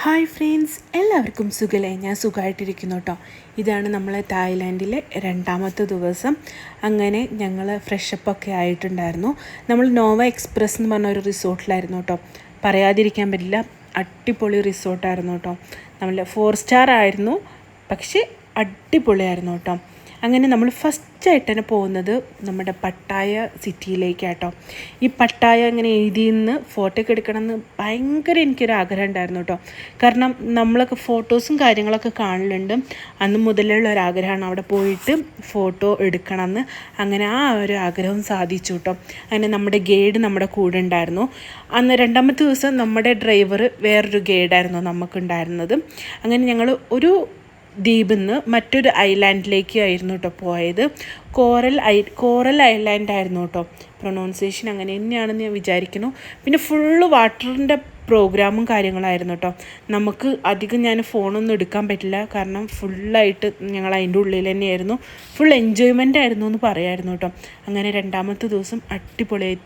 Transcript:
Hi friends, എല്ലാവർക്കും സുഖമല്ലേ? ഞാൻ സുഖമായിട്ടിരിക്കുന്നു കേട്ടോ. ഇതാണ് നമ്മളെ തായ്ലാൻഡിലെ രണ്ടാമത്തെ ദിവസം. അങ്ങനെ ഞങ്ങൾ ഫ്രഷപ്പൊക്കെ ആയിട്ടുണ്ടായിരുന്നു. നമ്മൾ നോവ എക്സ്പ്രസ് എന്ന് പറഞ്ഞ ഒരു റിസോർട്ടിലായിരുന്നു കേട്ടോ. പറയാതിരിക്കാൻ പറ്റില്ല, അടിപൊളി റിസോർട്ടായിരുന്നു കേട്ടോ. നമ്മൾ 4 സ്റ്റാർ ആയിരുന്നു, പക്ഷേ അടിപൊളിയായിരുന്നു കേട്ടോ. അങ്ങനെ നമ്മൾ ഫസ്റ്റായിട്ട് തന്നെ പോകുന്നത് നമ്മുടെ പട്ടായ സിറ്റിയിലേക്കാട്ടോ. ഈ പട്ടായ ഇങ്ങനെ എഴുതിയെന്ന് ഫോട്ടോ ഒക്കെ എടുക്കണമെന്ന് ഭയങ്കര എനിക്കൊരു ആഗ്രഹം ഉണ്ടായിരുന്നു കേട്ടോ. കാരണം നമ്മളൊക്കെ ഫോട്ടോസും കാര്യങ്ങളൊക്കെ കാണലുണ്ട്. അന്ന് മുതലുള്ള ഒരു ആഗ്രഹമാണ് അവിടെ പോയിട്ട് ഫോട്ടോ എടുക്കണമെന്ന്. അങ്ങനെ ആ ഒരു ആഗ്രഹം സാധിച്ചു കേട്ടോ. അങ്ങനെ നമ്മുടെ ഗൈഡ് നമ്മുടെ കൂടെ ഉണ്ടായിരുന്നു. അന്ന് രണ്ടാമത്തെ ദിവസം നമ്മുടെ ഡ്രൈവർ വേറൊരു ഗൈഡായിരുന്നു നമുക്കുണ്ടായിരുന്നത്. അങ്ങനെ ഞങ്ങൾ ഒരു ദ്വീപിൽ നിന്ന് മറ്റൊരു ഐലാൻഡിലേക്കായിരുന്നു കേട്ടോ പോയത്. കോറൽ ഐലാൻഡ് ആയിരുന്നു കേട്ടോ. പ്രൊനൗൺസിയേഷൻ അങ്ങനെ തന്നെയാണെന്ന് ഞാൻ വിചാരിക്കുന്നു. പിന്നെ ഫുള്ള് വാട്ടറിൻ്റെ പ്രോഗ്രാമും കാര്യങ്ങളായിരുന്നു കേട്ടോ. നമുക്ക് അധികം ഞാൻ ഫോണൊന്നും എടുക്കാൻ പറ്റില്ല, കാരണം ഫുള്ളായിട്ട് ഞങ്ങൾ അതിൻ്റെ ഉള്ളിൽ തന്നെയായിരുന്നു. ഫുൾ എൻജോയ്മെൻ്റ് ആയിരുന്നു എന്ന് പറയായിരുന്നു കേട്ടോ. അങ്ങനെ രണ്ടാമത്തെ ദിവസം അടിപൊളിയായി